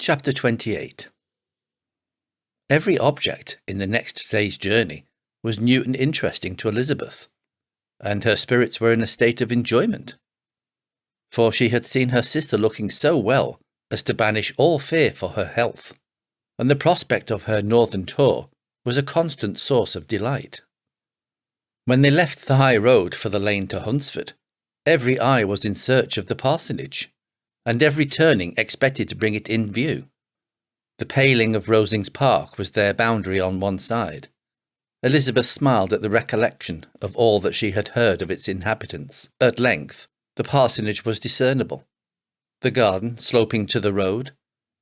Chapter 28. Every object in the next day's journey was new and interesting to Elizabeth, and her spirits were in a state of enjoyment. For she had seen her sister looking so well as to banish all fear for her health, and the prospect of her northern tour was a constant source of delight. When they left the high road for the lane to Hunsford, every eye was in search of the parsonage, and every turning expected to bring it in view. The paling of Rosings Park was their boundary on one side. Elizabeth smiled at the recollection of all that she had heard of its inhabitants. At length, the parsonage was discernible. The garden sloping to the road,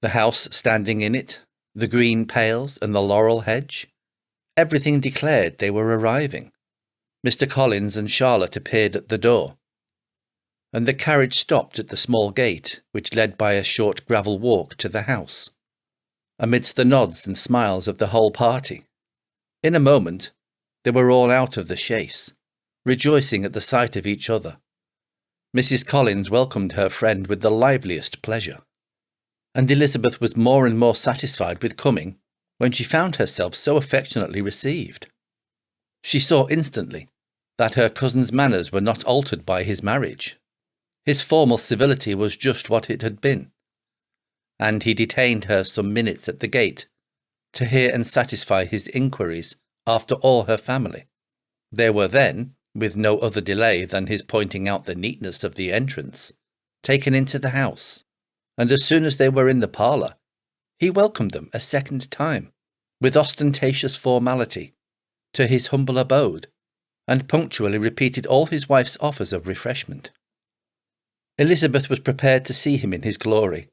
the house standing in it, the green pales and the laurel hedge. Everything declared they were arriving. Mr. Collins and Charlotte appeared at the door, and the carriage stopped at the small gate which led by a short gravel walk to the house, amidst the nods and smiles of the whole party. In a moment they were all out of the chaise, rejoicing at the sight of each other. Mrs. Collins welcomed her friend with the liveliest pleasure, and Elizabeth was more and more satisfied with coming when she found herself so affectionately received. She saw instantly that her cousin's manners were not altered by his marriage. His formal civility was just what it had been, and he detained her some minutes at the gate to hear and satisfy his inquiries after all her family. They were then, with no other delay than his pointing out the neatness of the entrance, taken into the house, and as soon as they were in the parlour, he welcomed them a second time, with ostentatious formality, to his humble abode, and punctually repeated all his wife's offers of refreshment. Elizabeth was prepared to see him in his glory,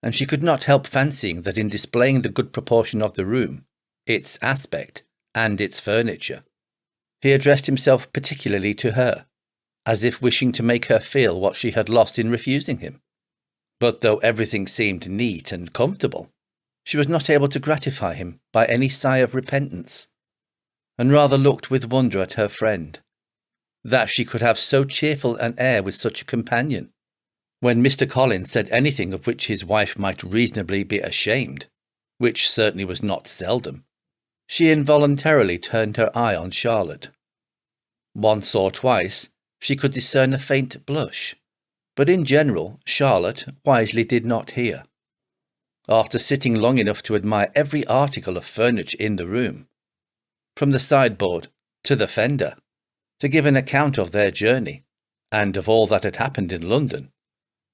and she could not help fancying that in displaying the good proportion of the room, its aspect, and its furniture, he addressed himself particularly to her, as if wishing to make her feel what she had lost in refusing him. But though everything seemed neat and comfortable, she was not able to gratify him by any sigh of repentance, and rather looked with wonder at her friend, that she could have so cheerful an air with such a companion. When Mr. Collins said anything of which his wife might reasonably be ashamed, which certainly was not seldom, she involuntarily turned her eye on Charlotte. Once or twice she could discern a faint blush, but in general Charlotte wisely did not hear. After sitting long enough to admire every article of furniture in the room, from the sideboard to the fender, to give an account of their journey, and of all that had happened in London,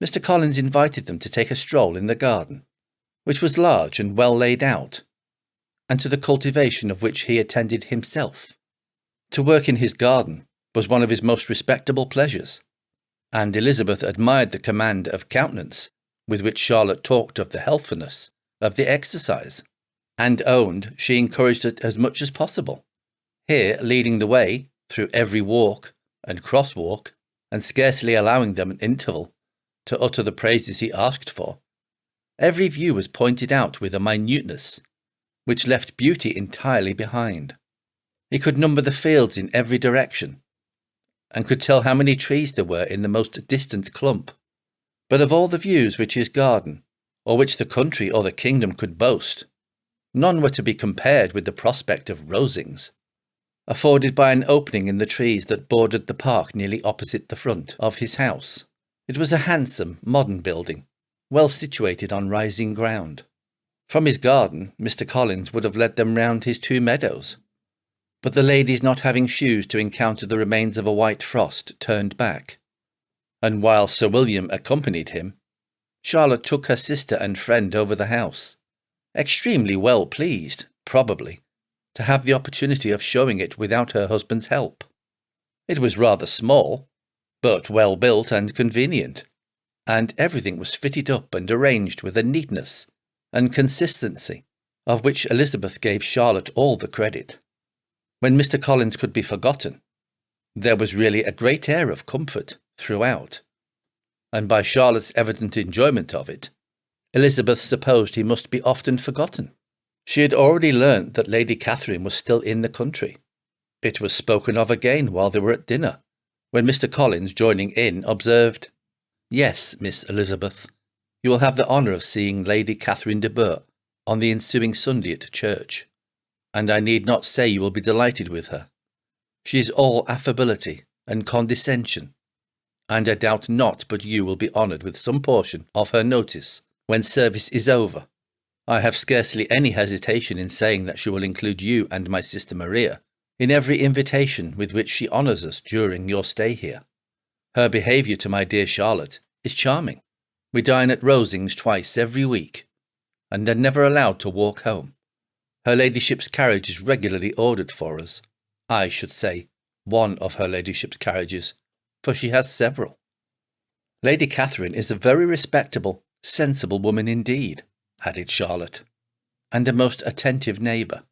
Mr. Collins invited them to take a stroll in the garden, which was large and well laid out, and to the cultivation of which he attended himself. To work in his garden was one of his most respectable pleasures, and Elizabeth admired the command of countenance with which Charlotte talked of the healthfulness of the exercise, and owned she encouraged it as much as possible, here leading the way through every walk and cross-walk, and scarcely allowing them an interval to utter the praises he asked for. Every view was pointed out with a minuteness which left beauty entirely behind. He could number the fields in every direction, and could tell how many trees there were in the most distant clump. But of all the views which his garden, or which the country or the kingdom could boast, none were to be compared with the prospect of Rosings, afforded by an opening in the trees that bordered the park nearly opposite the front of his house. It was a handsome, modern building, well situated on rising ground. From his garden, Mr. Collins would have led them round his 2 meadows, but the ladies, not having shoes to encounter the remains of a white frost, turned back, and while Sir William accompanied him, Charlotte took her sister and friend over the house, extremely well pleased, probably, to have the opportunity of showing it without her husband's help. It was rather small, but well built and convenient, and everything was fitted up and arranged with a neatness and consistency of which Elizabeth gave Charlotte all the credit. When Mr. Collins could be forgotten, there was really a great air of comfort throughout, and by Charlotte's evident enjoyment of it, Elizabeth supposed he must be often forgotten. She had already learnt that Lady Catherine was still in the country. It was spoken of again while they were at dinner, when Mr. Collins, joining in, observed, "Yes, Miss Elizabeth, You will have the honour of seeing Lady Catherine de Bourgh on the ensuing Sunday at church, and I need not say you will be delighted with her. She is all affability and condescension, and I doubt not but you will be honoured with some portion of her notice when service is over. I have scarcely any hesitation in saying that she will include you and my sister Maria in every invitation with which she honours us during your stay here. Her behaviour to my dear Charlotte is charming. We dine at Rosings twice every week, and are never allowed to walk home. Her ladyship's carriage is regularly ordered for us. I should say one of her ladyship's carriages, for she has several. Lady Catherine is a very respectable, sensible woman indeed, added Charlotte, and a most attentive neighbour.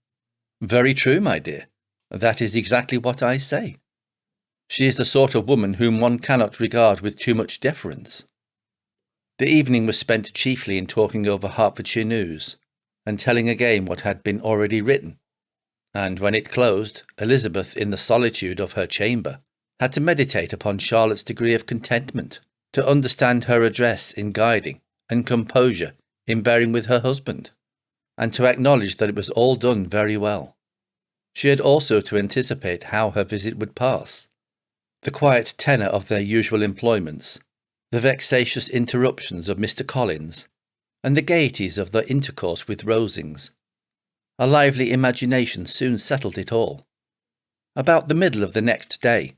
Very true, my dear. That is exactly what I say. She is the sort of woman whom one cannot regard with too much deference. The evening was spent chiefly in talking over Hertfordshire news, and telling again what had been already written, and when it closed, Elizabeth, in the solitude of her chamber, had to meditate upon Charlotte's degree of contentment, to understand her address in guiding, and composure in bearing with her husband, and to acknowledge that it was all done very well. She had also to anticipate how her visit would pass, the quiet tenor of their usual employments, the vexatious interruptions of Mr. Collins, and the gaieties of their intercourse with Rosings. A lively imagination soon settled it all. About the middle of the next day,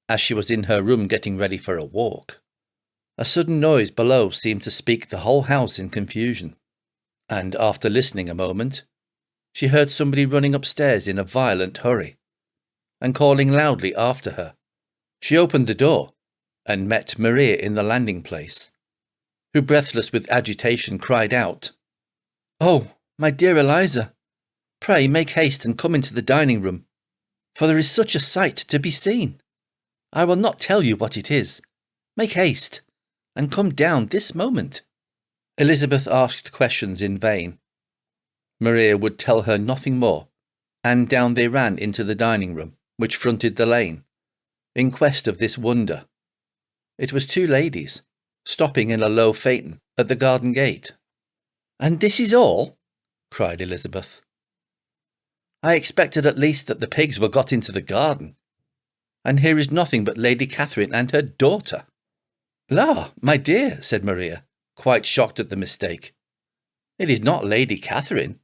as she was in her room getting ready for a walk, a sudden noise below seemed to speak the whole house in confusion, and after listening a moment, she heard somebody running upstairs in a violent hurry, and calling loudly after her. She opened the door, and met Maria in the landing-place, who, breathless with agitation, cried out, "Oh, my dear Eliza, pray make haste and come into the dining-room, for there is such a sight to be seen. I will not tell you what it is. Make haste, and come down this moment." Elizabeth asked questions in vain. Maria would tell her nothing more, and down they ran into the dining-room, which fronted the lane, in quest of this wonder. It was two ladies, stopping in a low phaeton at the garden gate. "And this is all?" cried Elizabeth. "I expected at least that the pigs were got into the garden, and here is nothing but Lady Catherine and her daughter." "La, my dear," said Maria, quite shocked at the mistake. "It is not Lady Catherine.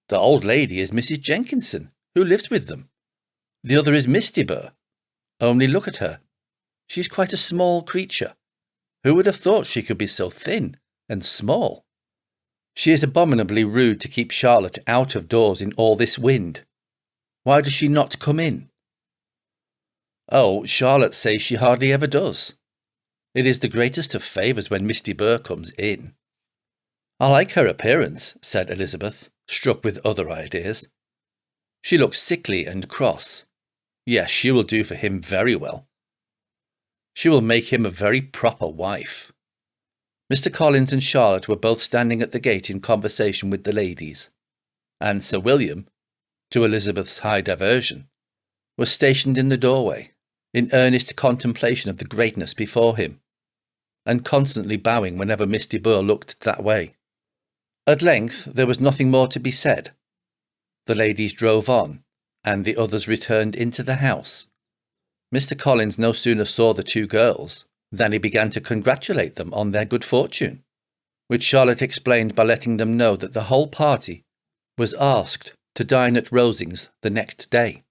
The old lady is Mrs. Jenkinson, who lives with them. The other is Miss de Bourgh. Only look at her. She is quite a small creature. Who would have thought she could be so thin and small? She is abominably rude to keep Charlotte out of doors in all this wind. Why does she not come in?" "Oh, Charlotte says she hardly ever does. It is the greatest of favours when Miss de Bourgh comes in." "I like her appearance," said Elizabeth, struck with other ideas. "She looks sickly and cross. Yes, she will do for him very well. She will make him a very proper wife." Mr. Collins and Charlotte were both standing at the gate in conversation with the ladies, and Sir William, to Elizabeth's high diversion, was stationed in the doorway, in earnest contemplation of the greatness before him, and constantly bowing whenever Miss de Bourgh looked that way. At length there was nothing more to be said. The ladies drove on, and the others returned into the house. Mr. Collins no sooner saw the two girls than he began to congratulate them on their good fortune, which Charlotte explained by letting them know that the whole party was asked to dine at Rosings the next day.